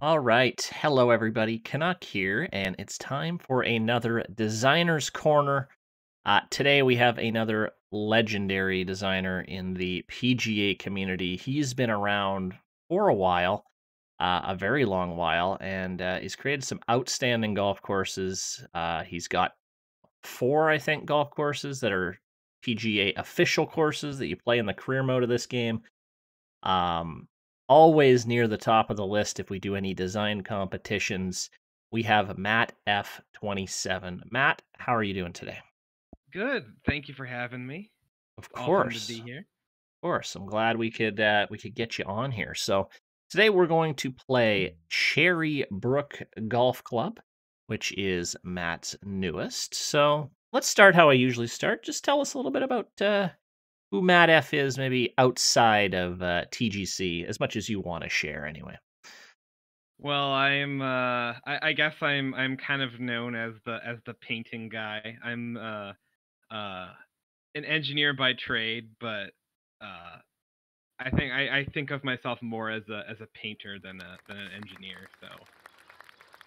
All right. Hello, everybody. Canuck here, and it's time for another Designer's Corner. Today, we have another legendary designer in the PGA community. He's been around for a while, a very long while, and he's created some outstanding golf courses. He's got four, I think, golf courses that are PGA official courses that you play in the career mode of this game. Um, Always near the top of the list if we do any design competitions. We have Matt F27. Matt, how are you doing today? Good. Thank you for having me. Of Awesome to course. be here. Of course. I'm glad we could get you on here. So today we're going to play Cherrybrook Golf Club, which is Matt's newest. So let's start how I usually start. Just tell us a little bit about who Matt F is, maybe outside of TGC, as much as you want to share, anyway. Well, I guess I'm kind of known as the painting guy. I'm uh an engineer by trade, but uh I think of myself more as a painter than an engineer. So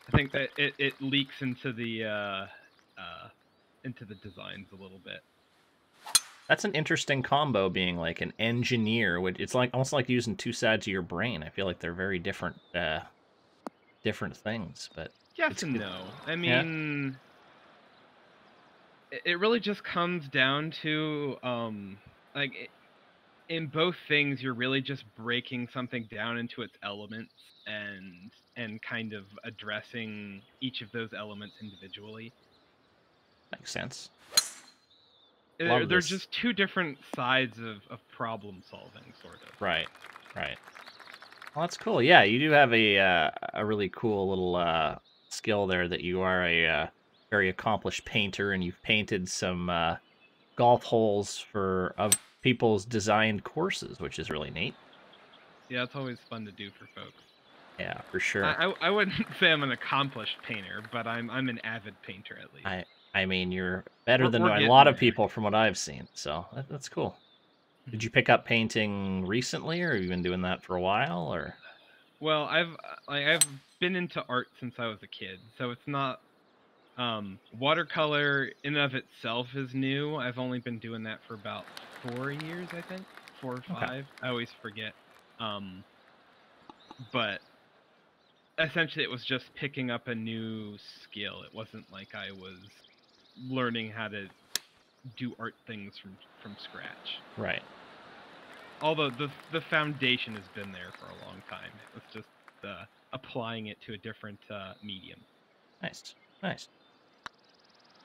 I think that it leaks into the designs a little bit. That's an interesting combo, being like an engineer. It's like almost like using two sides of your brain. I feel like they're very different things, but Yes it's and good. no. I Yeah, mean, it really just comes down to like in both things you're really just breaking something down into its elements and kind of addressing each of those elements individually. makes sense. Love They're this. just two different sides of problem solving, sort of. Right, right. Well, that's cool. Yeah, you do have a really cool little skill there. That you are a very accomplished painter, and you've painted some golf holes for of people's designed courses, which is really neat. Yeah, it's always fun to do for folks. Yeah, for sure. I wouldn't say I'm an accomplished painter, but I'm an avid painter at least. I I mean, you're better than We're a lot getting of there. people from what I've seen, so that's cool. Did you pick up painting recently, or have you been doing that for a while, or? Well, I've been into art since I was a kid, so it's not watercolor in and of itself is new. I've only been doing that for about 4 years, I think. 4 or 5. I always forget. Um, but essentially it was just picking up a new skill. It wasn't like I was learning how to do art things from scratch. Right. Although the foundation has been there for a long time. It's just applying it to a different medium. Nice. Nice.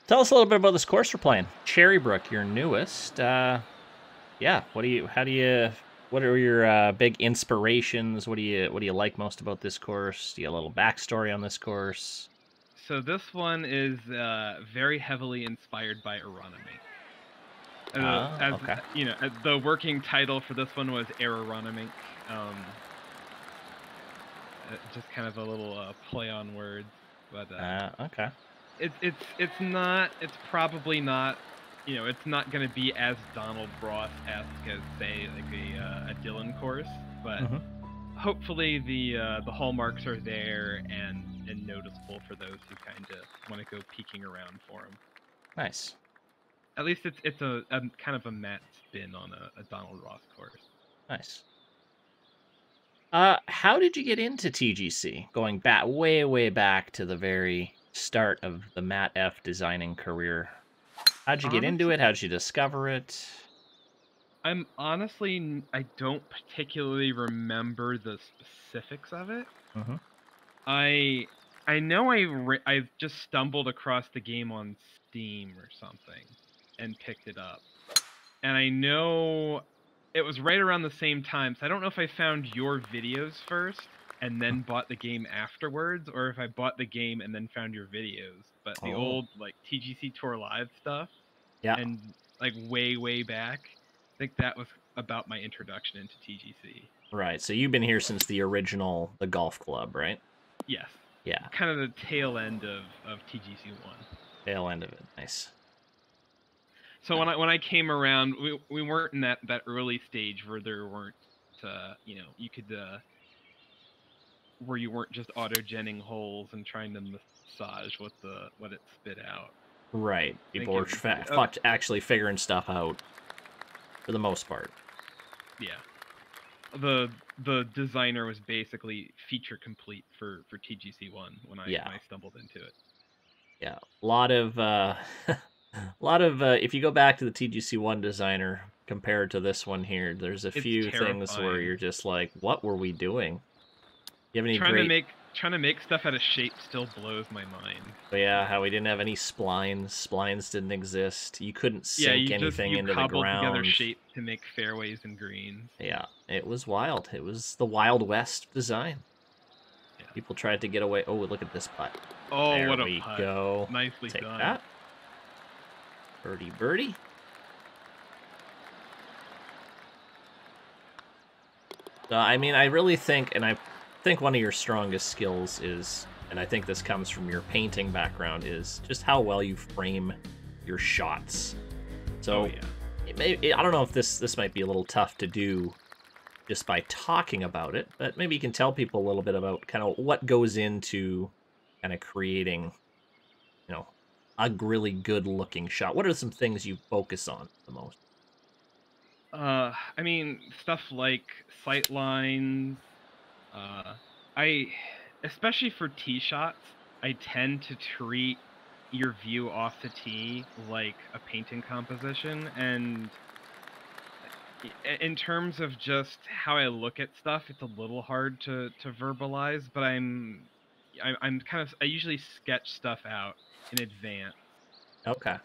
Tell us a little bit about this course we're playing. Cherrybrook, your newest. Yeah, what are your big inspirations? What do you like most about this course? Do you have a little backstory on this course? So this one is very heavily inspired by Aeronomy. Ah, As okay. you know, the working title for this one was Aeronomy. Um, just kind of a little play on words, but Okay. it's probably not, it's not going to be as Donald Ross-esque as say like a Dylan course, but Hmm. hopefully the hallmarks are there and noticeable for those who kind of want to go peeking around for them. Nice. At least it's a kind of a Matt spin on a Donald Ross course. Nice. How did you get into TGC? Going back, way back to the very start of the Matt F designing career. How'd you get into Honestly, it? How'd you discover it? I don't particularly remember the specifics of it. Hmm. I I know I just stumbled across the game on Steam or something and picked it up. And I know it was right around the same time. So I don't know if I found your videos first and then bought the game afterwards, or if I bought the game and then found your videos. But the Oh, old like TGC Tour Live stuff yeah. and like way back, I think that was about my introduction into TGC. Right. So you've been here since the golf club, right? Yes, Yeah. kind of the tail end of TGC one. Tail end of it. Nice. So Nice. when I came around, we weren't in that early stage where there weren't you could where you weren't just auto-genning holes and trying to massage what it spit out. Right. I People think were it was actually figuring stuff out for the most part. yeah. The designer was basically feature complete for TGC1 when Yeah. I stumbled into it. Yeah. A lot of a lot of if you go back to the TGC1 designer compared to this one here, there's a It's few things where terrifying. you're just like, what were we doing? You have any Trying to great make stuff out of shape still blows my mind. But yeah, how we didn't have any splines. Splines didn't exist. You couldn't Yeah, sink anything you into the cobbled together ground. shapes to make fairways and greens. Yeah, it was wild. It was the Wild West design. Yeah. People tried to get away. Oh, look at this putt. Oh, There what a we putt. go. Nicely Take done. that. Birdie, birdie. So, I mean, I really think, and I think one of your strongest skills is, and I think this comes from your painting background, is just how well you frame your shots. Oh So, yeah. I don't know if this might be a little tough to do just by talking about it, but maybe you can tell people a little bit about kind of what goes into kind of creating, you know, a really good looking shot. What are some things you focus on the most? I mean, stuff like sight lines. Uh, I, especially for tee shots, I tend to treat your view off the tee like a painting composition, and in terms of just how I look at stuff, it's a little hard to verbalize. But I'm kind of I usually sketch stuff out in advance, Okay.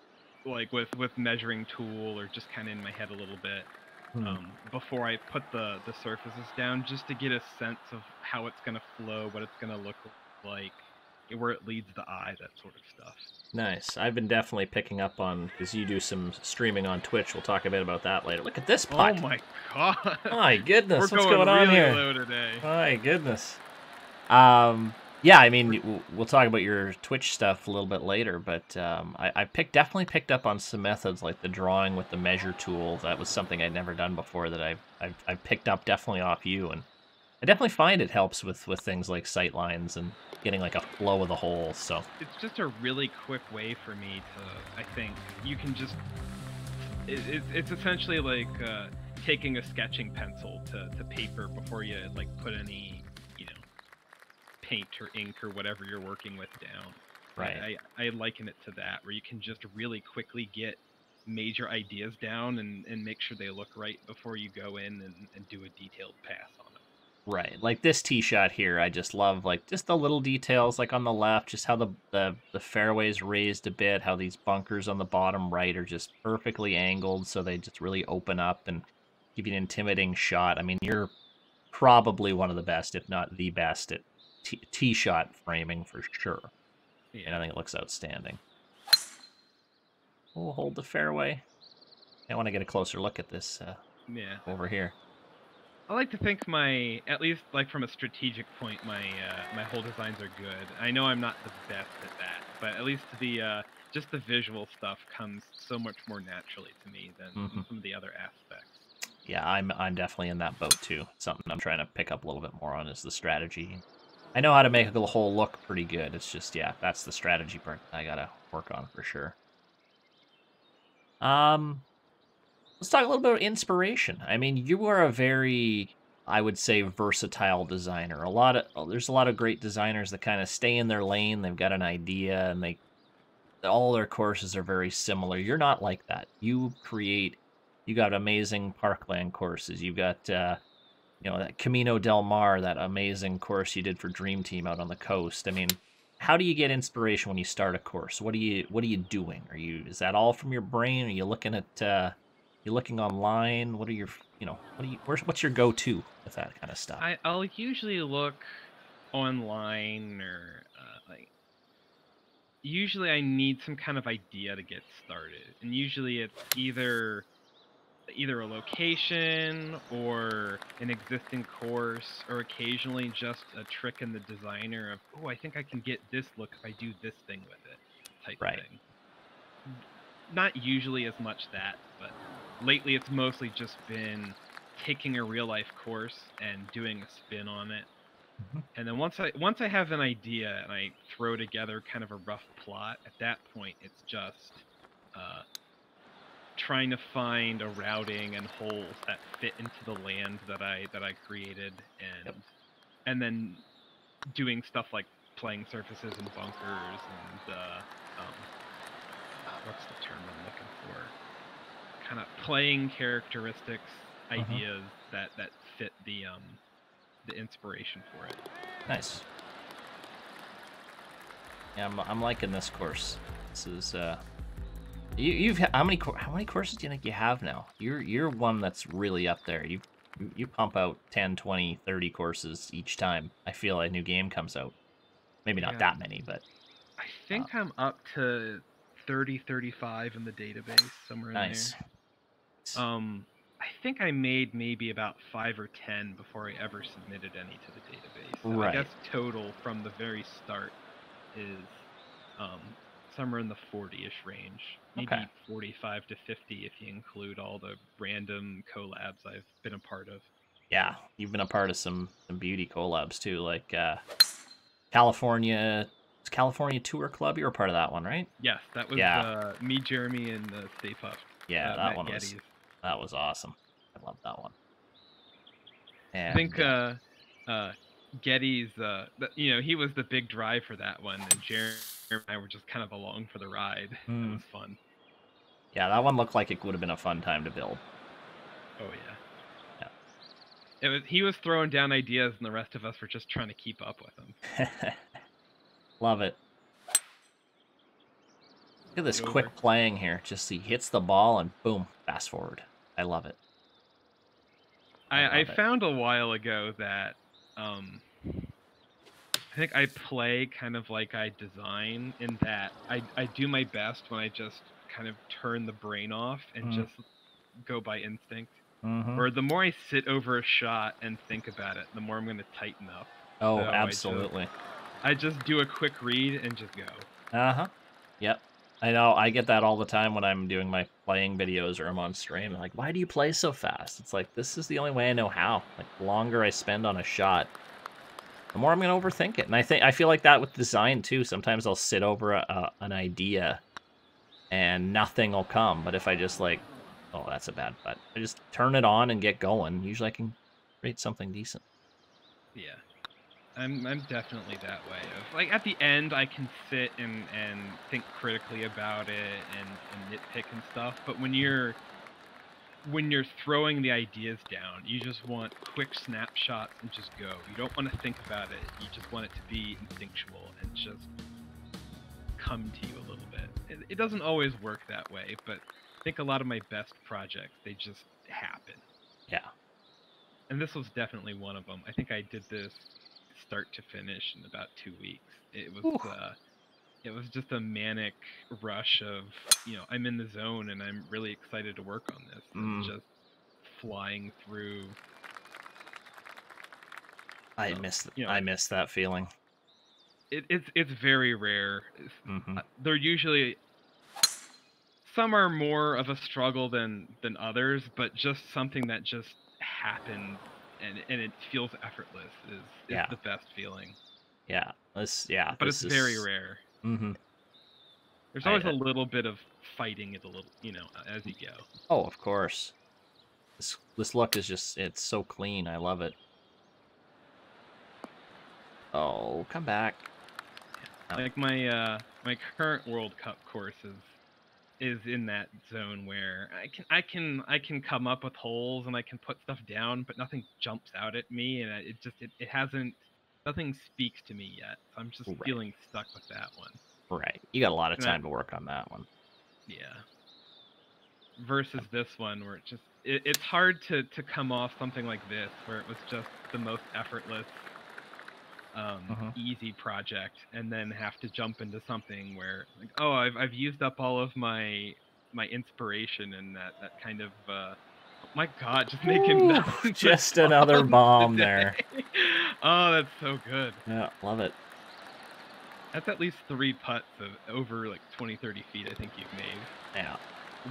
like with measuring tool or just kind of in my head a little bit Hmm. before I put the surfaces down, just to get a sense of how it's gonna flow, what it's gonna look like, where it leads the eye, that sort of stuff. Nice. I've been definitely picking up on because you do some streaming on Twitch. We'll talk a bit about that later. Look at this Oh putt. my god, My we're goodness, what's going going on really here? low today. My goodness. Yeah, I mean, we'll talk about your Twitch stuff a little bit later, but I definitely picked up on some methods like the drawing with the measure tool. That was something I'd never done before that I've picked up definitely off you, and I definitely find it helps with things like sight lines and getting like a flow of the hole. So It's just a really quick way for me to, I think you can just it's essentially like taking a sketching pencil to paper before you like put any, you know, paint or ink or whatever you're working with down. right. I liken it to that, where you can just really quickly get major ideas down and make sure they look right before you go in and do a detailed pass on it. Right. Like this tee shot here, I just love like just the little details like on the left, just how the fairway's raised a bit, how these bunkers on the bottom right are just perfectly angled so they just really open up and give you an intimidating shot. I mean, you're probably one of the best, if not the best at tee shot framing for sure. And I Yeah. think it looks outstanding. We'll hold the fairway. I want to get a closer look at this Yeah. over here. I like to think at least like from a strategic point, my whole designs are good. I know I'm not the best at that, but at least the just the visual stuff comes so much more naturally to me than Hmm. some of the other aspects. Yeah, I'm definitely in that boat too. Something I'm trying to pick up a little bit more on is the strategy. I know how to make a whole look pretty good. It's just yeah, that's the strategy part I gotta work on for sure. Um, let's talk a little bit about inspiration. I mean, you are a very, I would say, versatile designer. There's a lot of great designers that kind of stay in their lane. They've got an idea, and they all their courses are very similar. You're not like that. You got amazing parkland courses. You've got that Camino del Mar, that amazing course you did for Dream Team out on the coast. I mean, how do you get inspiration when you start a course? What are you doing? Is that all from your brain? Are you looking at you looking online? What are your what's your go-to with that kind of stuff? I'll usually look online or like usually I need some kind of idea to get started, and usually it's either a location or an existing course, or occasionally just a trick in the designer of, oh, I think I can get this look if I do this thing with it, type Right. thing. Not usually as much that, but lately it's mostly just been taking a real life course and doing a spin on it. Mhm. And then once I have an idea and I throw together kind of a rough plot, at that point it's just uh, trying to find a routing and holes that fit into the land that I created, Yep. and then doing stuff like playing surfaces and bunkers and what's the term I'm looking for? Kind of playing characteristics, Mhm. ideas that fit the inspiration for it. Nice. Yeah, I'm liking this course. This is you've how many courses do you think you have now? You're one that's really up there. You pump out 10, 20, 30 courses each time. I feel a new game comes out. Maybe not Yeah, that many, but I uh, think I'm up to 30, 35 in the database, somewhere in there. nice. I think I made maybe about 5 or 10 before I ever submitted any to the database. So I guess Right. total from the very start is um, somewhere in the 40-ish range, Okay. maybe 45 to 50 if you include all the random collabs I've been a part of. Yeah, you've been a part of some beauty collabs too, like California. It's California Tour Club. You were part of that one, right? Yes, that was Yeah. me, Jeremy, and Stay Puft, Yeah, Matt Geddes. that was awesome. I love that one. I think And Geddes, he was the big drive for that one, and Jeremy and I were just kind of along for the ride. That mm, was fun. yeah, that one looked like it would have been a fun time to build. Oh yeah. Yeah. He was throwing down ideas, and the rest of us were just trying to keep up with him. Love it. Look at this Get over. quick playing here. Just he hits the ball and boom, fast forward. I love it. I I love it. found a while ago that I think I play kind of like I design, in that I do my best when I just kind of turn the brain off and Mm, just go by instinct. mm-hmm. Or the more I sit over a shot and think about it, the more I'm going to tighten up. Oh, So absolutely. I just do a quick read and just go. Uh-huh. Yep. I know. I get that all the time when I'm doing my playing videos or I'm on stream. I'm like, why do you play so fast? It's like, this is the only way I know how. Like, the longer I spend on a shot, the more I'm going to overthink it. And I feel like that with design too. Sometimes I'll sit over an idea and nothing will come. But if I just like, oh, that's a bad putt. I just turn it on and get going. Usually I can create something decent. Yeah. I'm definitely that way. Of like at the end I can sit and think critically about it and nitpick and stuff, but when you're throwing the ideas down, you just want quick snapshots and just go. You don't want to think about it. You just want it to be instinctual and just come to you a little bit. It doesn't always work that way, but I think a lot of my best projects, they just happen. Yeah. And this was definitely one of them. I think I did this start to finish in about 2 weeks. Whew. It was just a manic rush of, I'm in the zone and I'm really excited to work on this, and Mm, just flying through. You know, I miss that feeling. it's very rare. Mm-hmm. They're usually, some are more of a struggle than others, but just something that just happens and it feels effortless is Yeah. the best feeling. But it's This very is rare. mm-hmm. There's I always a little bit of fighting it a little, as you go. oh, of course. This look is just it's so clean. I love it. Oh, come back. Oh, Like my current World Cup course is in that zone where I can come up with holes and I can put stuff down, but nothing jumps out at me, and it hasn't, nothing speaks to me yet. So I'm just right. feeling stuck with that one. Right. You got a lot of And that, time to work on that one. yeah. Versus this one where it's hard to come off something like this where it was just the most effortless, Mm-hmm. easy project, and then have to jump into something where, like, oh, I've used up all of my inspiration, and that kind of oh my god, just making Ooh, nothing but just another bombs bomb today. there. Oh, that's so good. Yeah, love it. That's at least 3 putts of over like 20-30 feet I think you've made. Yeah.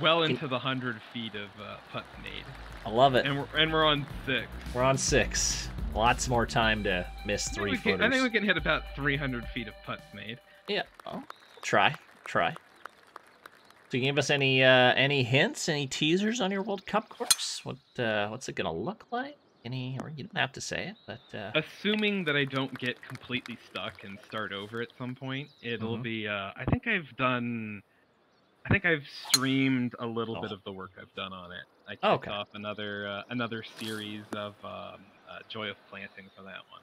Well Can- into the 100 feet of putts made. I love it. And we're on 6. We're on 6. Lots more time to miss I think three we can. I think footers. we can hit about 300 feet of putts made. Yeah. Oh, try. So you give us any hints, any teasers on your World Cup course? What's it gonna look like? Any, or you don't have to say it, but Assuming that I don't get completely stuck and start over at some point, it'll mm-hmm. be. I think I've streamed a little Oh, bit of the work I've done on it. I kicked okay. off another series of Joy of Planting for that one.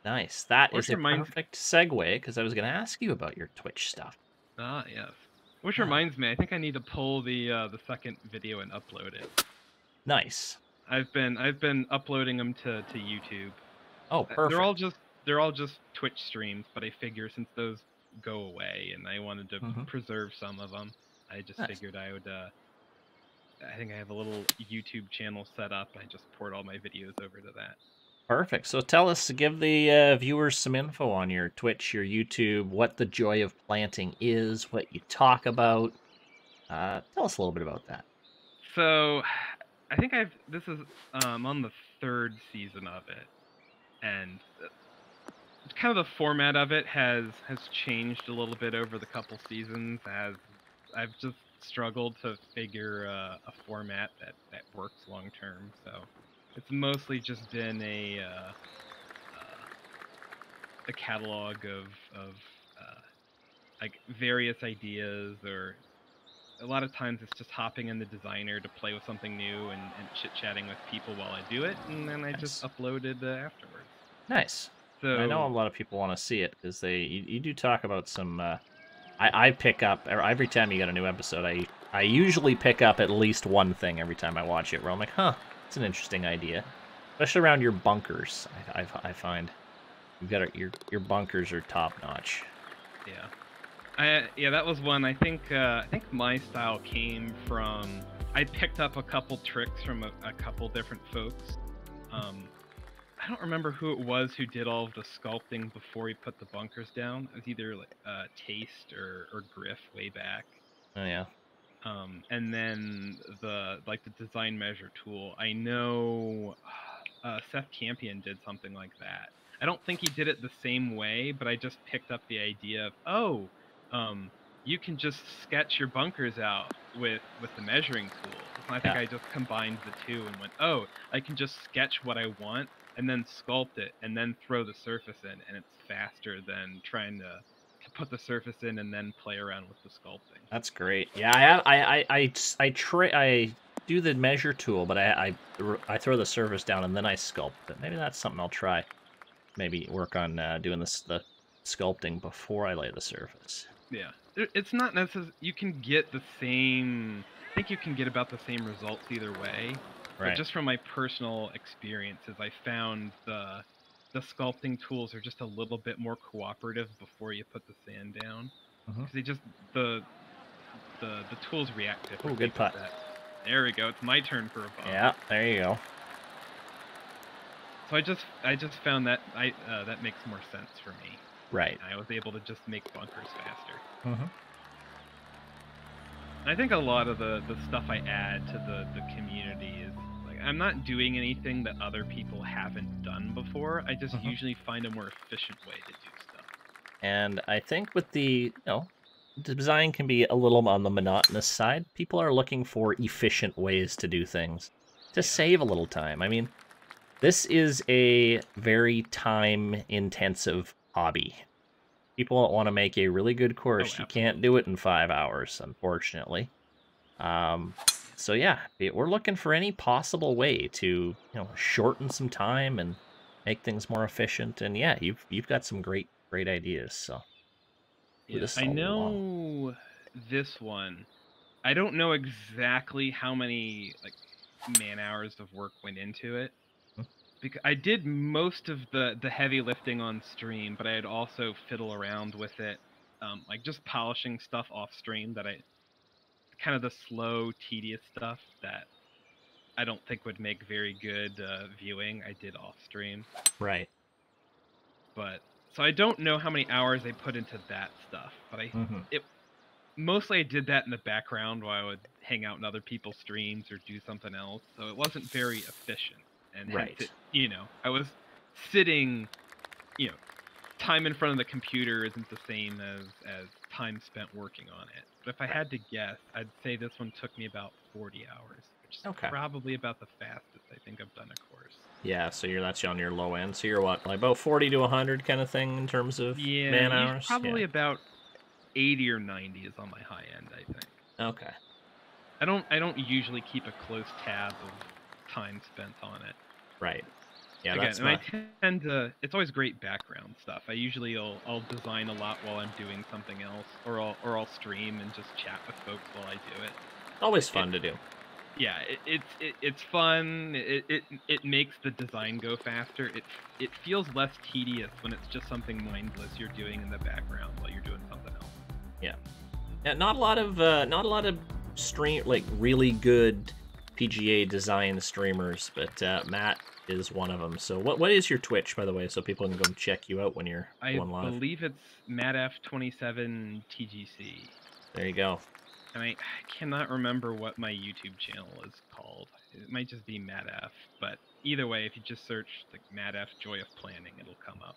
Nice. That Which is a reminds perfect segue because I was gonna ask you about your Twitch stuff. yes. Which Yeah. reminds me, I think I need to pull the second video and upload it. Nice. I've been uploading them to YouTube. Oh, They're all perfect. just Twitch streams, but I figure since those go away and I wanted to Mm-hmm. preserve some of them, I just Nice. figured I would. I think I have a little YouTube channel set up. I just port all my videos over to that. Perfect. So tell us, give the viewers some info on your Twitch, your YouTube, what the Joy of Planting is, what you talk about. Tell us a little bit about that. So, I think this is on the third season of it, and kind of the format of it has changed a little bit over the couple seasons as I've just struggled to figure a format that works long term. So it's mostly just been a catalog of like various ideas, or a lot of times it's just hopping in the designer to play with something new and chit chatting with people while I do it, and then I just Nice. uploaded afterwards. Nice. And I know a So lot of people want to see it because you do talk about some. I pick up every time you get a new episode. I usually pick up at least one thing every time I watch it. Where I'm like, huh, it's an interesting idea, especially around your bunkers. I find you've got your bunkers are top notch. yeah. Yeah, that was one. I think my style came from. I picked up a couple tricks from a couple different folks. Um, I don't remember who it was who did all of the sculpting before he put the bunkers down. It was either like Taste or Griff way back. Oh yeah, And then the design measure tool. I know Seth Campion did something like that. I don't think he did it the same way, but I just picked up the idea of um, you can just sketch your bunkers out with the measuring tool. And I think yeah. I just combined the two and went, oh, I can just sketch what I want and then sculpt it and then throw the surface in, and it's faster than trying to put the surface in and then play around with the sculpting. That's great. Yeah, I have I do the measure tool, but I throw the surface down and then I sculpt it. Maybe that's something I'll try. Maybe work on doing the sculpting before I lay the surface. Yeah, it's not necessary. You can get the same. I think you can get about the same results either way. But Right. just from my personal experiences, I found the sculpting tools are just a little bit more cooperative before you put the sand down, Hmm. because they just the tools react Oh, differently good with putt. that. There we go. It's my turn for a bump. Yeah, there you go. So I just found that that makes more sense for me. Right. I was able to just make bunkers faster. Hmm. I think a lot of the stuff I add to the community is like I'm not doing anything that other people haven't done before. I just Hmm. usually find a more efficient way to do stuff. And I think with design can be a little on the monotonous side. People are looking for efficient ways to do things to Yeah. save a little time. I mean, this is a very time-intensive hobby. People want to make a really good Oh, course. You can't do absolutely. it in 5 hours, unfortunately. Um, so yeah, we're looking for any possible way to shorten some time and make things more efficient. And yeah, you've got some great ideas. So ooh, Yeah. this is I a long. know this one. I don't know exactly how many like man hours of work went into it, because I did most of the heavy lifting on stream, but I'd also fiddle around with it, like just polishing stuff off stream that I kind of the slow, tedious stuff that I don't think would make very good viewing. I did off stream, Right. but so I don't know how many hours I put into that stuff. But Hmm. it mostly I did that in the background while I would hang out in other people's streams or do something else. So it wasn't very efficient, and hence Right. I was sitting, time in front of the computer isn't the same as time spent working on it. But if I Right. had to guess, I'd say this one took me about 40 hours, which is Okay. probably about the fastest I think I've done a course. Yeah, so that's on your low end. So you're what, like about 40 to 100 kind of thing in terms of Yeah, man hours? Yeah. probably about 80 or 90 is on my high end, I think. Okay. I don't usually keep a close tab of time spent on it. Right. Yeah, Again, that's and I not tend to, it's always great background stuff. I usually I'll design a lot while I'm doing something else, or I'll stream and just chat with folks while I do it. always It fun to do. yeah, it's fun. It makes the design go faster. It feels less tedious when it's just something mindless you're doing in the background while you're doing something else. Yeah. Yeah, not a lot of stream like really good PGA design streamers, but Matt is one of them. So what is your Twitch, by the way, so people can go check you out when you're I going live? believe it's Mattf27 TGC. There you go. And I cannot remember what my YouTube channel is called. It might just be Mattf, but either way, if you just search like Mattf Joy of Planning, it'll come up.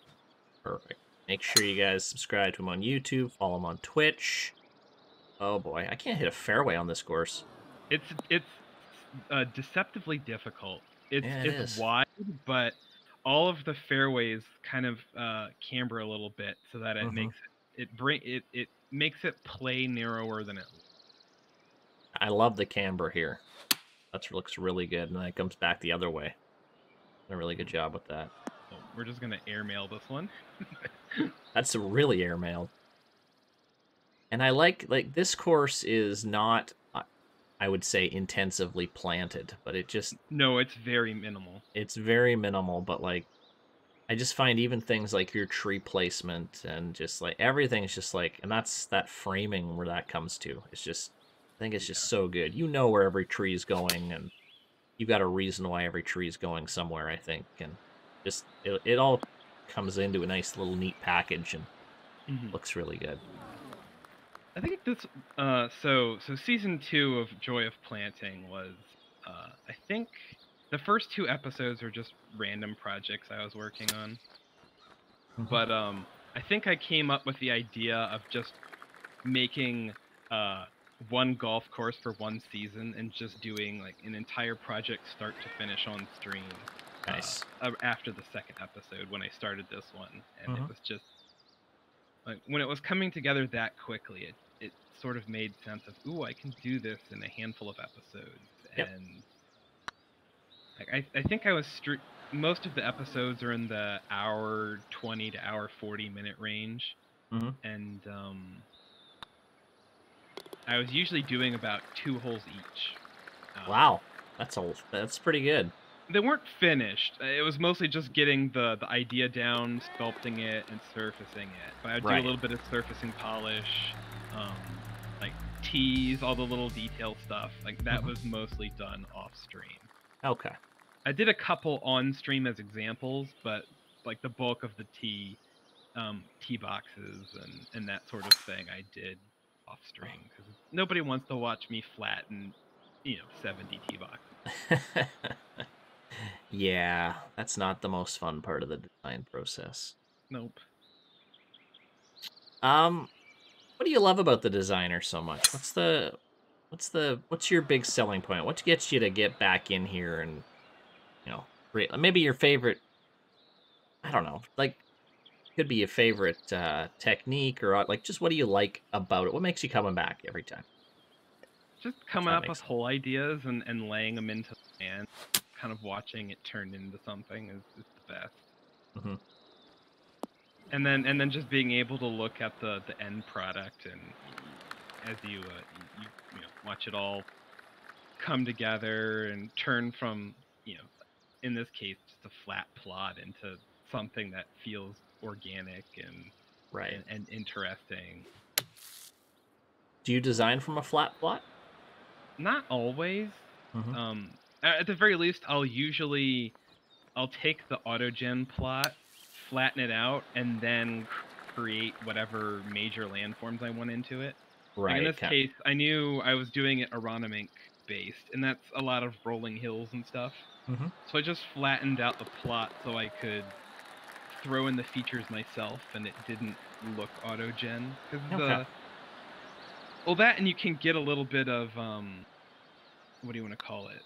Perfect. Make sure you guys subscribe to him on YouTube, follow him on Twitch. Oh boy, I can't hit a fairway on this course. It's deceptively difficult. It's Yeah, it it's is. wide, but all of the fairways kind of camber a little bit, so that it Mm-hmm. makes it makes it play narrower than it. I love the camber here. That looks really good, and then it comes back the other way. Did a really good job with that. So we're just gonna airmail this one. That's really airmailed. And I like this course is not, I would say, intensively planted, but No, it's very minimal. it's very minimal. But like, I just find even things like your tree placement and just like everything's just like, and that's that framing where that comes to. It's just, I think it's just Yeah. so good. You know where every tree is going, and you've got a reason why every tree is going somewhere. I think, and just it all comes into a nice little neat package and Mhm. looks really good. I think this so season 2 of Joy of Planting was I think the first 2 episodes are just random projects I was working on. Mhm. But I think I came up with the idea of just making uh one golf course for one season and just doing like an entire project start to finish on stream Nice. after the second episode when I started this one, and it Mhm. was just like when it was coming together that quickly, it sort of made sense of, ooh, I can do this in a handful of episodes. Yep. And like I think I was most of the episodes are in the hour 20 to hour 40 minute range, Mhm. and I was usually doing about 2 holes each. Wow, that's pretty good. They weren't finished. It was mostly just getting the idea down, sculpting it, and surfacing it. But I would do a Right. little bit of surfacing polish, um, like teas, all the little detail stuff. Like that Mhm. was mostly done off stream. Okay. I did a couple on stream as examples, but like the bulk of the tee boxes and that sort of thing I did off stream because nobody wants to watch me flatten, 70 tee boxes. Yeah, that's not the most fun part of the design process. Nope. Um, what do you love about the designer so much? What's your big selling point? What gets you to get back in here and, maybe your favorite, I don't know, like could be your favorite technique or like just what do you like about it? What makes you coming back every time? Just If coming that up with makes sense. whole ideas and laying them into the man, kind of watching it turn into something is the best. Hmm. And then just being able to look at the end product, and as watch it all come together and turn from, in this case just a flat plot into something that feels organic and Right. and interesting. Do you design from a flat plot? Not always. Hmm. At the very least, I'll take the autogen plot, flatten it out, and then create whatever major landforms I want into it. Like in Right. this case, I knew I was doing it Aronimink based, and that's a lot of rolling hills and stuff. Hmm. So I just flattened out the plot so I could throw in the features myself, and it didn't look auto-gen. Okay. Well, that, and you can get a little bit of what do you want to call it?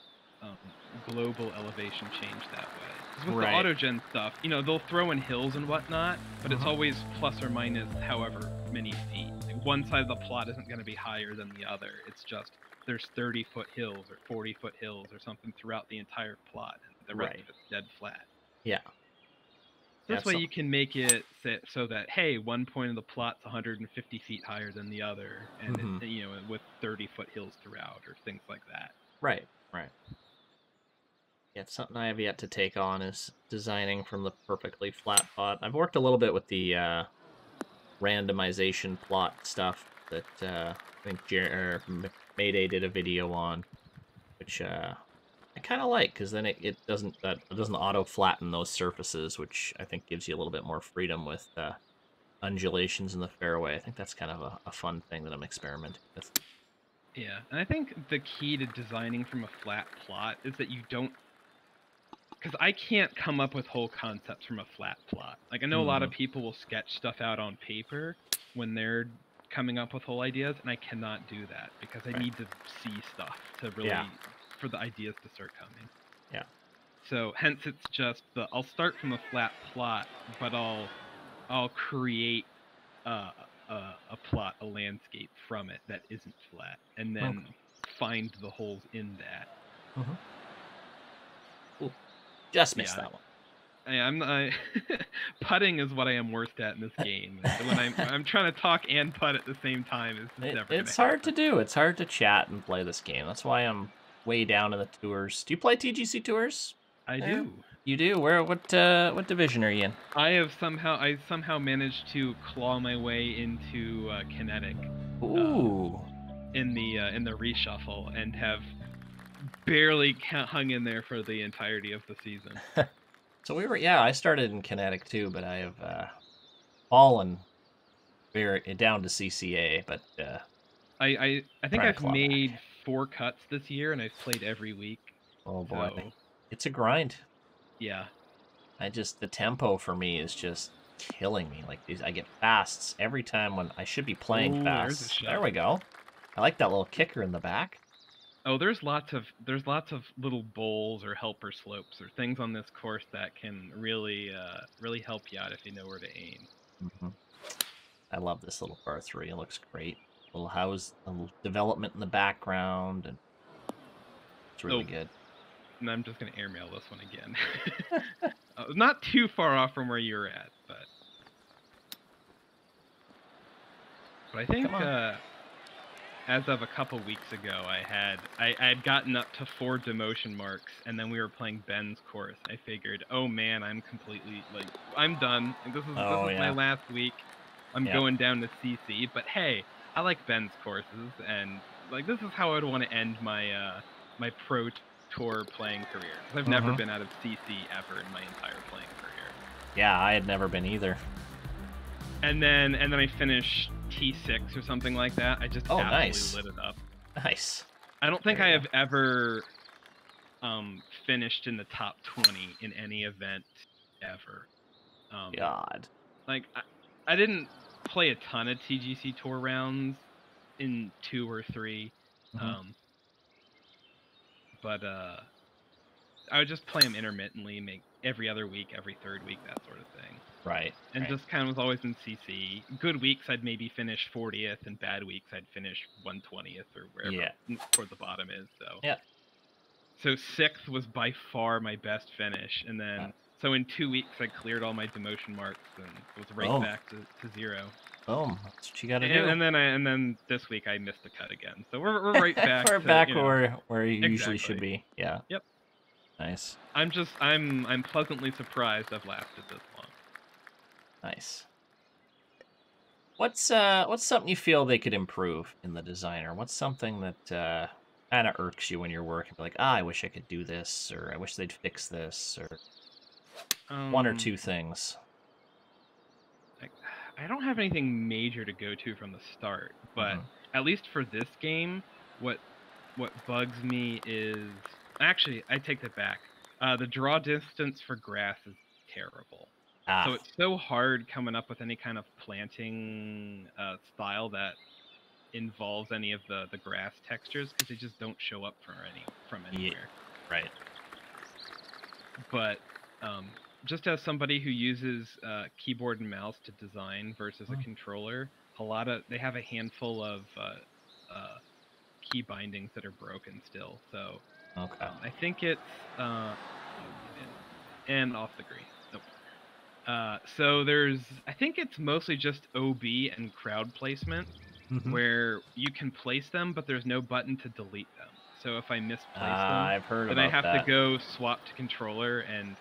Global elevation change that way. Because with the Right. auto-gen stuff, they'll throw in hills and whatnot, but it's Mhm. always plus or minus however many feet. Like one side of the plot isn't going to be higher than the other. It's just there's 30-foot hills or 40-foot hills or something throughout the entire plot, and the rest Right. of it's dead flat. Yeah. So Yeah. this way you can make it so that, hey, one point of the plot's 150 feet higher than the other, and Mhm. with 30-foot hills throughout or things like that. Right. Right. Yeah, it's something I have yet to take on is designing from the perfectly flat plot. I've worked a little bit with the randomization plot stuff that I think Mayday did a video on, which I kind of like because then it doesn't auto flatten those surfaces, which I think gives you a little bit more freedom with undulations in the fairway. I think that's kind of a fun thing that I'm experimenting with. Yeah, and I think the key to designing from a flat plot is that you don't, because I can't come up with whole concepts from a flat plot. Like, I know a lot Hmm. of people will sketch stuff out on paper when they're coming up with whole ideas, and I cannot do that because I Right. need to see stuff to Yeah. really, for the ideas to start coming. Yeah. So hence it's just I'll start from a flat plot, but I'll create a, a plot, a landscape from it that isn't flat, and then Okay. find the holes in that. Hmm. Ooh, just missed Yeah, that one. putting is what I am worst at in this game. And when I'm trying to talk and putt at the same time, is never gonna It's hard to happen. do. It's hard to chat and play this game. That's why I'm way down in the tours. Do you play TGC tours? I There, do. you do. What division are you in? I somehow managed to claw my way into kinetic uh, Ooh. in the reshuffle and have barely hung in there for the entirety of the season. So yeah, I started in Kinetic too, but I have fallen very down to CCA, but I think trying to I've claw back. made 4 cuts this year, and I've played every week. Oh boy, So it's a grind. yeah. The tempo for me is just killing me. Like I get fasts every time when I should be playing Oh, there's a fasts. There shot. we go. I like that little kicker in the back. Oh, there's lots of little bowls or helper slopes or things on this course that can really help you out if you know where to aim. Hmm. I love this little par three. It looks great. Little house, a little development in the background, and it's Oh, really good. and I'm just gonna airmail this one again. Not too far off from where you're at, but I Come think on. as of a couple weeks ago, I had gotten up to 4 demotion marks, and then we were playing Ben's course. I figured, oh man, I'm completely I'm done. And this Oh is my yeah, last week. I'm yeah. going down to CC. But hey, I like Ben's courses, and this is how I'd want to end my pro tour playing career, because I've never Hmm. been out of CC ever in my entire playing career. Yeah, I had never been either. And then I finished T6 or something like that. I just Oh, absolutely nice, lit it up. nice. I don't think There I you have go. ever finished in the top 20 in any event ever. Um, God. I didn't play a ton of TGC Tour rounds in 2 or 3, Hmm. um, but I would just play them intermittently, make every other week, every third week, that sort of thing. Right, And right. just kind of was always in CC. Good weeks I'd maybe finish 40th, and bad weeks I'd finish 120th or wherever Yeah, toward the bottom is. yeah. So 6th was by far my best finish, and Uh, then so in 2 weeks I cleared all my demotion marks and was right Boom, back to 0. boom. That's what you got to And, do. and then this week I missed a cut again, so we're right back We're to back where you usually should exactly. be. Yeah, Yep. nice, I'm pleasantly surprised I've lasted this long. nice. What's something you feel they could improve in the designer? What's something that kind of irks you when you're working? Like, I wish I could do this, or I wish they'd fix this, or one or Um, two things. I don't have anything major to go to from the start, but Hmm. at least for this game, what bugs me is, actually, I take that back. The draw distance for grass is terrible. So Ah, it's so hard coming up with any kind of planting style that involves any of the grass textures because they just don't show up from yeah, anywhere. right. But just as somebody who uses keyboard and mouse to design versus a Hmm, controller, they have a handful of key bindings that are broken still. So okay. I think it's and off the green. Nope. So I think it's mostly just OB and crowd placement Hmm. where you can place them, but there's no button to delete them. So if I misplace them, I've heard then I about have to that. go swap to controller and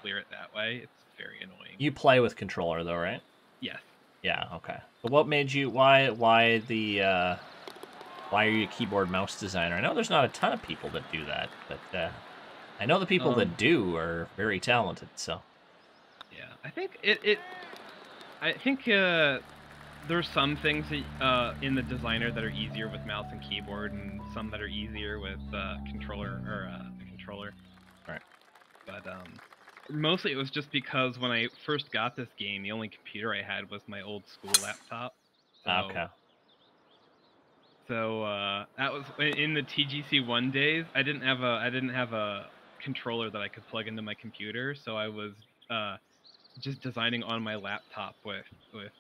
clear it that way. It's very annoying. You play with controller though, right? Yes. Yeah, okay. So what made you why are you a keyboard mouse designer? I know there's not a ton of people that do that, but I know the people that Um. do are very talented, so Yeah. I think there's some things in the designer that are easier with mouse and keyboard, and some that are easier with controller or a controller. right. But mostly it was just because when I first got this game, the only computer I had was my old school laptop. So Okay. that was in the TGC1 days. I didn't have a controller that I could plug into my computer, so I was uh, just designing on my laptop with.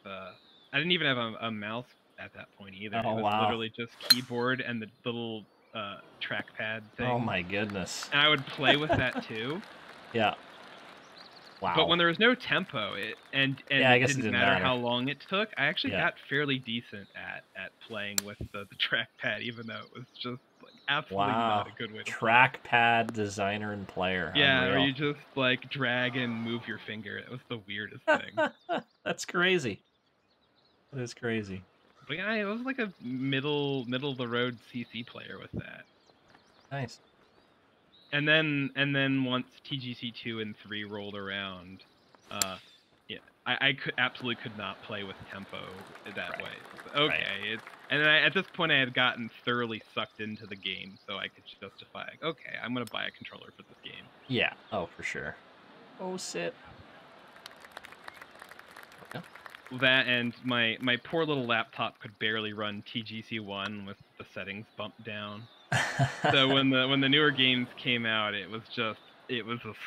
I didn't even have a mouse at that point either. It Oh was wow. literally just keyboard and the little trackpad Oh things, my goodness. and I would play with that too. Yeah. But Wow. when there was no tempo, Yeah, and I it guess it didn't didn't matter matter. how long it took, I actually Yeah. got fairly decent at playing with the trackpad, even though it was just like absolutely not Wow. a good way to play. Trackpad designer and player. Yeah, or Unreal. you just like drag and move your finger. It was the weirdest thing. That's crazy. That is crazy. But yeah, it was like a middle of the road CC player with that. Nice. And then once TGC 2 and 3 rolled around, uh, yeah, I absolutely could not play with tempo that Right. way. Right. Okay, at this point I had gotten thoroughly sucked into the game, so I could justify like, okay, I'm gonna buy a controller for this game. Yeah. Oh, for sure. Oh, sit. Yeah. That and my poor little laptop could barely run TGC1 with the settings bumped down. So when the newer games came out, it was a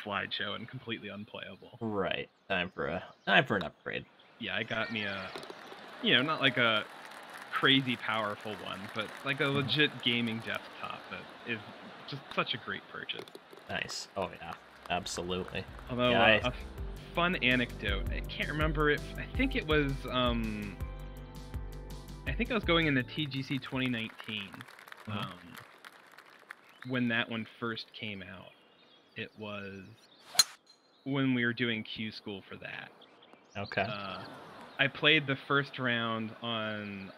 slideshow and completely unplayable. Right. Time for an upgrade. Yeah, I got me not like a crazy powerful one, but like a Mhm. legit gaming desktop that is just such a great purchase. Nice. Oh yeah. Absolutely. Although Yeah. a fun anecdote, I can't remember if I think I was going in the TGC 2019 Mhm. when that one first came out. It was when we were doing Q school for that. Okay. Uh, I played the first round on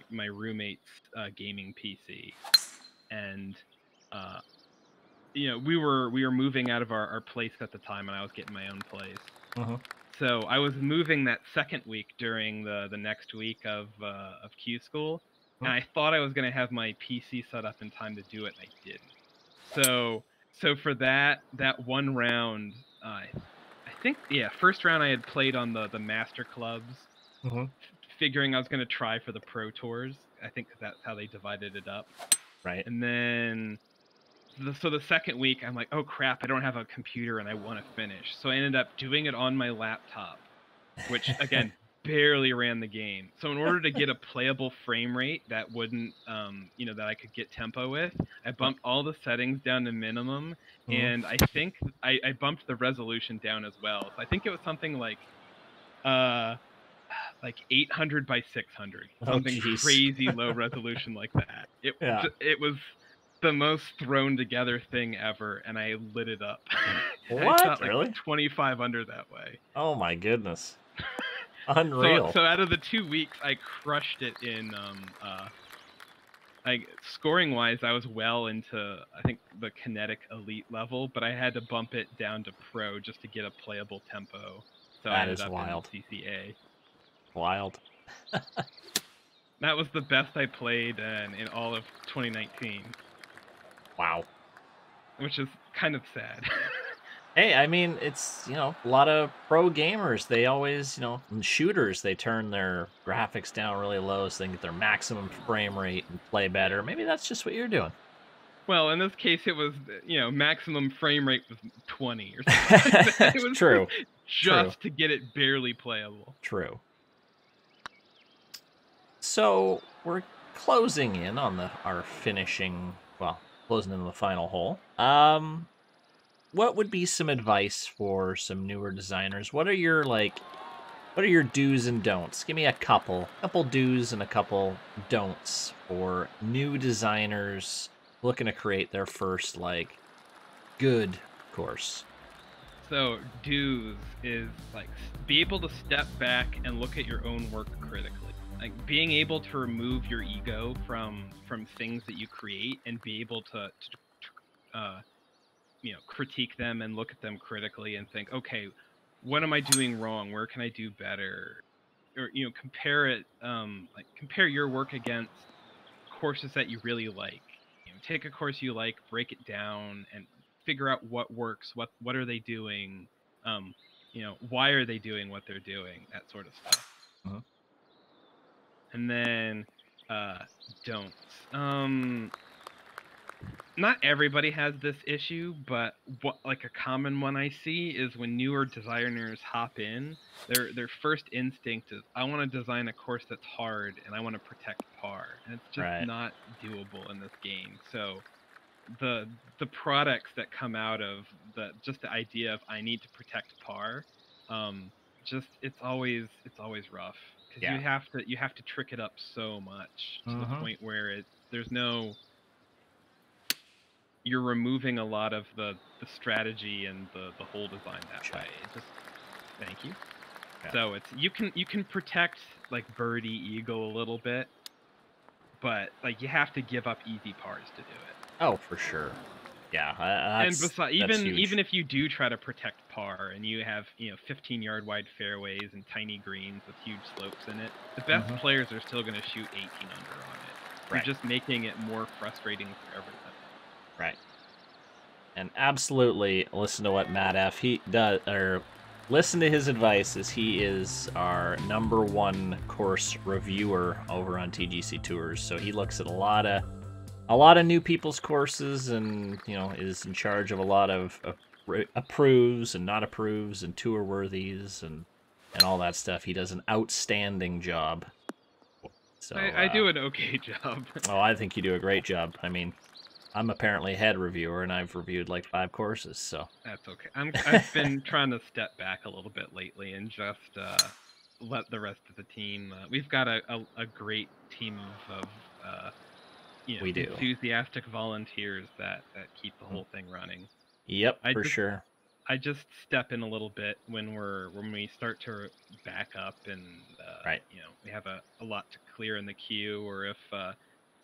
my roommate's gaming PC, and uh, we were moving out of our place at the time, and I was getting my own place. Mhm. So I was moving that second week during the next week of Q school, and Mhm. I thought I was gonna have my PC set up in time to do it, and I didn't. So for that one round, I think yeah, first round I had played on the master clubs, Mhm. figuring I was gonna try for the pro tours. I think 'cause that's how they divided it up. Right. And then the second week I'm like, oh crap, I don't have a computer and I want to finish. So I ended up doing it on my laptop, which again barely ran the game. So in order to get a playable frame rate that wouldn't that I could get tempo with, I bumped all the settings down to minimum, Mhm. and I think I bumped the resolution down as well. So I think it was something uh like 800 by 600, Oh something jeez. crazy low resolution like that. Yeah. It was the most thrown together thing ever, and I lit it up. I What? shot like Really? 25 under that way. Oh my goodness. So Unreal. so out of the 2 weeks, I crushed it in like scoring wise, I was well into I think the kinetic elite level, but I had to bump it down to pro just to get a playable tempo. So I That ended is up in wild. CCA. Wild. That was the best I played in all of 2019, Wow. which is kind of sad. Hey, I mean, it's, a lot of pro gamers, they always, in shooters, they turn their graphics down really low so they can get their maximum frame rate and play better. Yeah. Maybe that's just what you're doing. Well, in this case, it was, maximum frame rate was 20 or something like that. It was True. True. just to get it barely playable. True. So we're closing in on our finishing, well, closing in the final hole. What would be some advice for some newer designers? What are your do's and don'ts? Give me a couple do's and a couple don'ts for new designers looking to create their first good course. So, do's is like be able to step back and look at your own work critically. Like being able to remove your ego from things that you create and be able to critique them and look at them critically and think, okay, what am I doing wrong? Where can I do better? Or compare it, compare your work against courses that you really like. Take a course you like, break it down, and figure out what works. What are they doing? Why are they doing what they're doing? That sort of stuff. Mhm. And then don'ts. Not everybody has this issue, but what like a common one I see is when newer designers hop in, their first instinct is I want to design a course that's hard and I want to protect par, and it's just Right. not doable in this game. So the the products that come out of the idea of I need to protect par, just it's always rough because Yeah. you have to trick it up so much to the Hmm. point where there's no you're removing a lot of the strategy and the whole design that way. Check. It just thank you. Yeah. So it's you can protect like birdie eagle a little bit, but like you have to give up easy pars to do it. Oh, for sure. Yeah, And besides, that's even huge. if you do try to protect par and you have 15-yard wide fairways and tiny greens with huge slopes in it, the best Hmm. players are still going to shoot 18 under on it. You're Right. just making it more frustrating for everyone. Right. And absolutely listen to what Mattf he does, or listen to his advice, as he is our #1 course reviewer over on TGC Tours. So he looks at a lot of new people's courses, and is in charge of a lot of approves and not approves and tour worthies and all that stuff. He does an outstanding job. So I do an okay job. oh, I think you do a great job. I mean, I'm apparently head reviewer, and I've reviewed like 5 courses. So That's okay. I've been trying to step back a little bit lately and just let the rest of the team. We've got a great team of we do. enthusiastic volunteers that keep the Mhm. whole thing running. Yep, I for just sure. I just step in a little bit when we start to back up and Right. we have a lot to clear in the queue, or if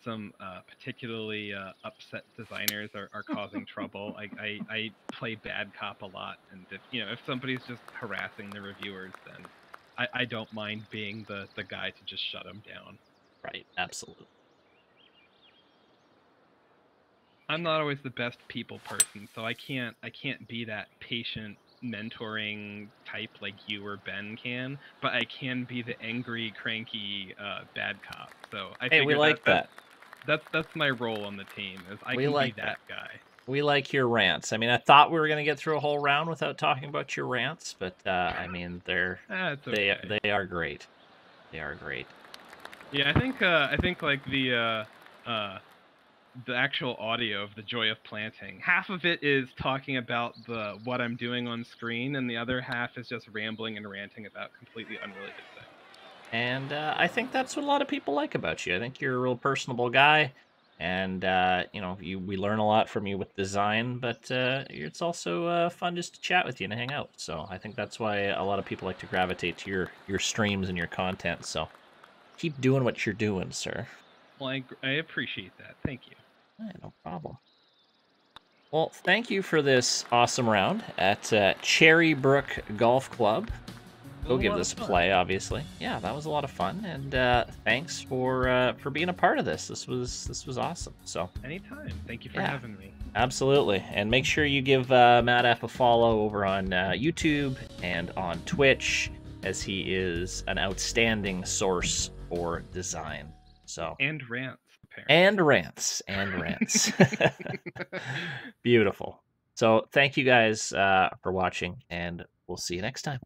some particularly upset designers are causing trouble. I play bad cop a lot, and if somebody's just harassing the reviewers, then I don't mind being the guy to just shut them down. Right. Absolutely. I'm not always the best people person, so I can't be that patient mentoring type like you or Ben can, but I can be the angry, cranky, bad cop. So I Hey, we figure like that. that's my role on the team is I We can be like that. that guy. We like your rants. I mean, I thought we were gonna get through a whole round without talking about your rants, but I mean, That's they okay. they are great. They are great. Yeah, I think like the actual audio of the joy of planting. Half of it is talking about the what I'm doing on screen, and the other half is just rambling and ranting about completely unrelated things. And I think that's what a lot of people like about you. I think you're a real personable guy, and we learn a lot from you with design. But it's also fun just to chat with you and hang out. So I think that's why a lot of people like to gravitate to your streams and your content. So keep doing what you're doing, sir. Well, I appreciate that. Thank you. No problem. Well, thank you for this awesome round at Cherrybrook Golf Club. was go a give lot of this a fun. play. Obviously, yeah, that was a lot of fun, and thanks for being a part of this. This was awesome. So Anytime. Thank you for yeah, having me. absolutely. And make sure you give Mattf a follow over on YouTube and on Twitch, as he is an outstanding source for design. So And rants, and apparently. rants and rants. Beautiful. So thank you guys for watching, and we'll see you next time.